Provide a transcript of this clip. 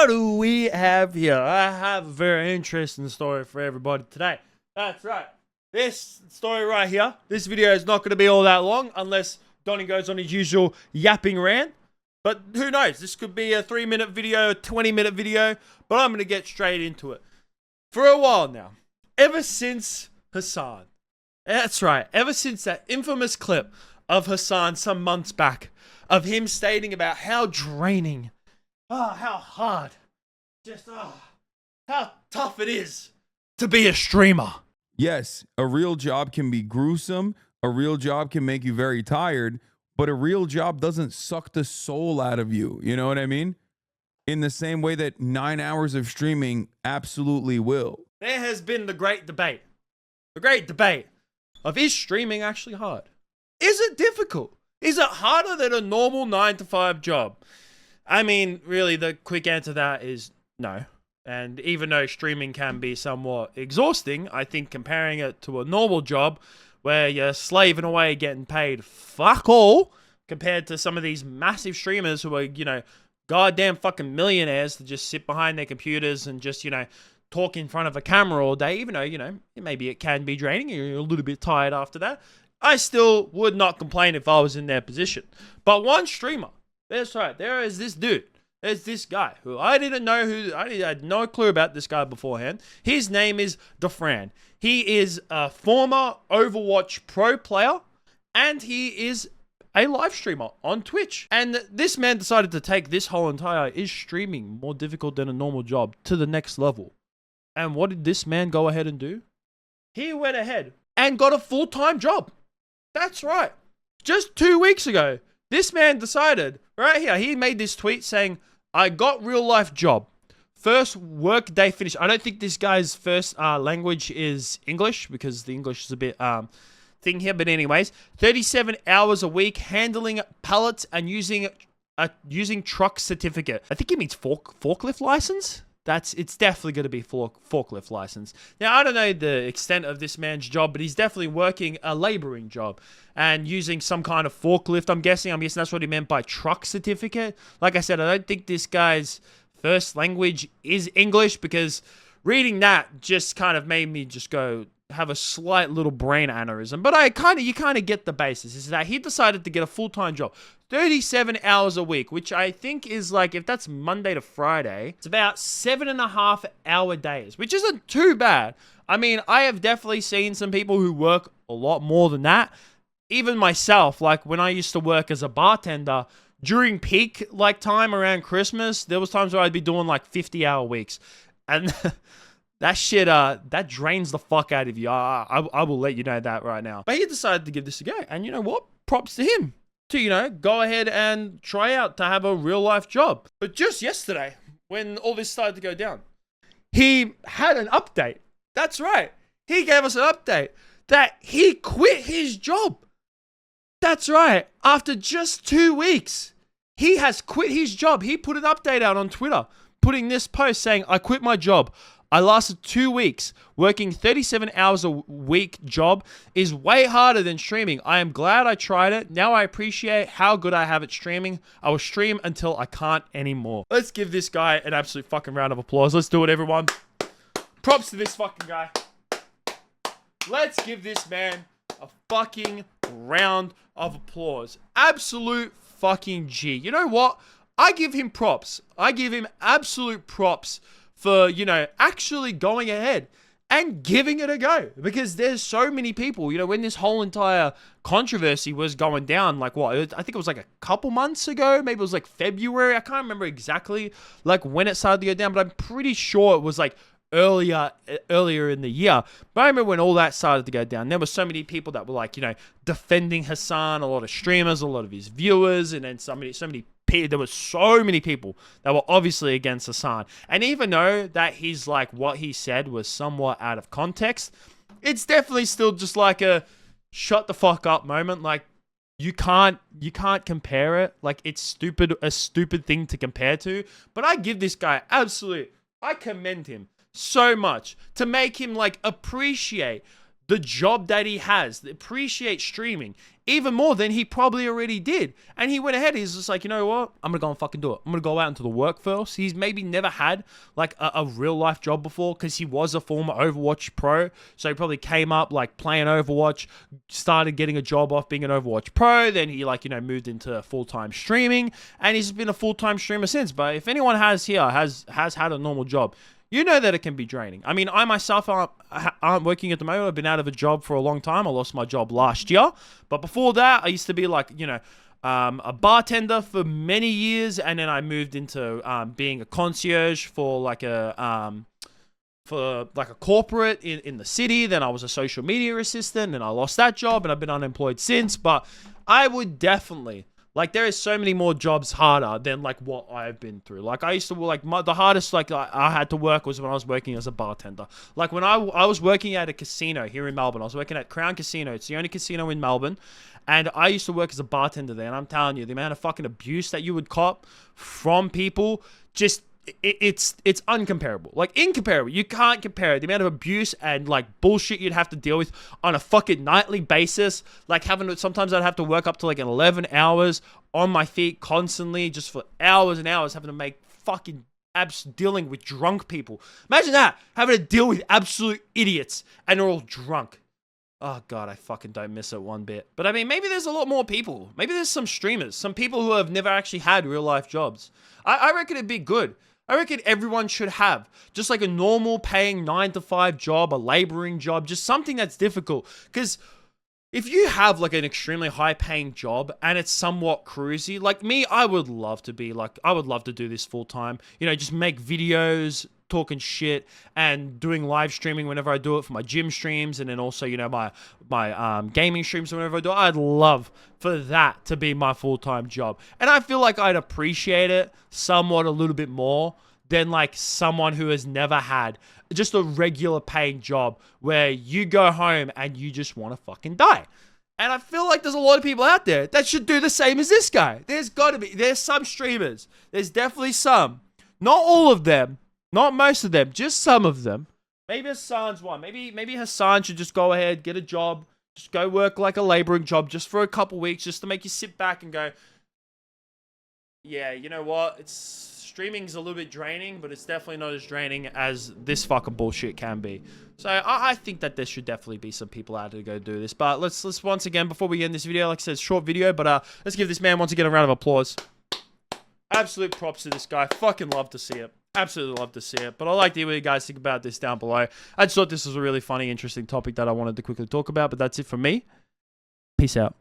what do we have here? I have a very interesting story for everybody today. That's right. This story right here, this video is not going to be all that long unless Donnie goes on his usual yapping rant. But who knows? This could be a 3-minute video, a 20-minute video, but I'm going to get straight into it. For a while now, ever since Hasan, that's right, ever since that infamous clip of Hasan some months back, of him stating about how draining, how hard, how tough it is to be a streamer. Yes, a real job can be gruesome. A real job can make you very tired, but a real job doesn't suck the soul out of you. You know what I mean? In the same way that 9 hours of streaming absolutely will. There has been the great debate of, is streaming actually hard? Is it difficult? Is it harder than a normal 9-to-5 job? I mean, really, the quick answer to that is no. And even though streaming can be somewhat exhausting, I think comparing it to a normal job where you're slaving away getting paid fuck all compared to some of these massive streamers who are, goddamn fucking millionaires to just sit behind their computers and just, talk in front of a camera all day, even though, maybe it can be draining and you're a little bit tired after that. I still would not complain if I was in their position. But one streamer, that's right, there is this dude. There's this guy who I didn't know I had no clue about this guy beforehand. His name is Dafran. He is a former Overwatch pro player and he is a live streamer on Twitch. And this man decided to take this whole entire is streaming more difficult than a normal job to the next level. And what did this man go ahead and do? He went ahead and got a full-time job. That's right. Just 2 weeks ago, this man decided, right here, he made this tweet saying, I got real life job. First work day finished. I don't think this guy's first language is English because the English is a bit thing here. But anyways, 37 hours a week handling pallets and using truck certificate. I think it means forklift license. It's definitely going to be forklift license. Now, I don't know the extent of this man's job, but he's definitely working a laboring job and using some kind of forklift. I'm guessing that's what he meant by truck certificate. Like I said, I don't think this guy's first language is English because reading that just kind of made me just go have a slight little brain aneurysm. But you kind of get the basis. Is that he decided to get a full-time job. 37 hours a week, which I think is like, if that's Monday to Friday, it's about 7.5 hour days, which isn't too bad. I mean, I have definitely seen some people who work a lot more than that. Even myself, like when I used to work as a bartender, during peak time around Christmas, there was times where I'd be doing like 50-hour weeks. And that shit, that drains the fuck out of you. I will let you know that right now. But he decided to give this a go. And you know what? Props to him to, go ahead and try out to have a real life job. But just yesterday, when all this started to go down, he had an update. That's right. He gave us an update that he quit his job. That's right. After just 2 weeks, he has quit his job. He put an update out on Twitter, putting this post saying, I quit my job. I lasted 2 weeks. Working 37 hours a week job is way harder than streaming. I am glad I tried it. Now I appreciate how good I have at streaming. I will stream until I can't anymore. Let's give this guy an absolute fucking round of applause. Let's do it, everyone. Props to this fucking guy. Let's give this man a fucking round of applause. Absolute fucking G. You know what? I give him props. I give him absolute props for, actually going ahead and giving it a go. Because there's so many people, when this whole entire controversy was going down, I think it was like a couple months ago, maybe it was like February. I can't remember exactly when it started to go down, but I'm pretty sure it was like earlier in the year. But I remember when all that started to go down, there were so many people that were defending Hasan, a lot of streamers, a lot of his viewers, and then there were so many people that were obviously against Hasan. And even though that he's what he said was somewhat out of context, it's definitely still just like a shut the fuck up moment. You can't compare it. It's a stupid thing to compare to. But I give this guy I commend him so much to make him appreciate the job that he has, appreciate streaming even more than he probably already did. And he went ahead. He's just like, you know what? I'm going to go and fucking do it. I'm going to go out into the workforce. He's maybe never had like a real life job before because he was a former Overwatch pro. So he probably came up like playing Overwatch, started getting a job off being an Overwatch pro. Then he like, moved into full-time streaming, and he's been a full-time streamer since. But if anyone has had a normal job, you know that it can be draining. I mean, I myself aren't working at the moment. I've been out of a job for a long time. I lost my job last year. But before that, I used to be like, a bartender for many years. And then I moved into being a concierge for like a corporate in the city. Then I was a social media assistant, and I lost that job, and I've been unemployed since. But I would definitely... Like, there is so many more jobs harder than, like, what I've been through. Like, I used to, like, the hardest, like, I had to work was when I was working as a bartender. Like, when I was working at a casino here in Melbourne. I was working at Crown Casino. It's the only casino in Melbourne. And I used to work as a bartender there. And I'm telling you, the amount of fucking abuse that you would cop from people, just... It's uncomparable. Like, incomparable. You can't compare it. The amount of abuse and, like, bullshit you'd have to deal with on a fucking nightly basis. Like, sometimes I'd have to work up to, like, 11 hours on my feet constantly, just for hours and hours, having to make fucking dealing with drunk people. Imagine that. Having to deal with absolute idiots, and they're all drunk. Oh, God, I fucking don't miss it one bit. But, I mean, maybe there's a lot more people. Maybe there's some streamers. Some people who have never actually had real-life jobs. I reckon it'd be good. I reckon everyone should have just like a normal paying 9-to-5 job, a laboring job, just something that's difficult. Because if you have like an extremely high paying job and it's somewhat cruisy, like me, I would love to do this full time, just make videos, talking shit and doing live streaming whenever I do it for my gym streams, and then also my gaming streams whenever I do it. I'd love for that to be my full-time job, and I feel like I'd appreciate it somewhat a little bit more than like someone who has never had just a regular paying job where you go home and you just want to fucking die. And I feel like there's a lot of people out there that should do the same as this guy. There's some streamers, there's definitely some, not all of them, not most of them, just some of them. Maybe Hassan's one. Maybe Hassan should just go ahead, get a job, just go work like a laboring job just for a couple weeks, just to make you sit back and go, yeah, you know what? Streaming's a little bit draining, but it's definitely not as draining as this fucking bullshit can be. So I think that there should definitely be some people out there to go do this. But let's once again, before we end this video, like I said, short video, but let's give this man once again a round of applause. Absolute props to this guy. Fucking love to see it. Absolutely love to see it. But I'd like to hear what you guys think about this down below. I just thought this was a really funny, interesting topic that I wanted to quickly talk about. But that's it from me. Peace out.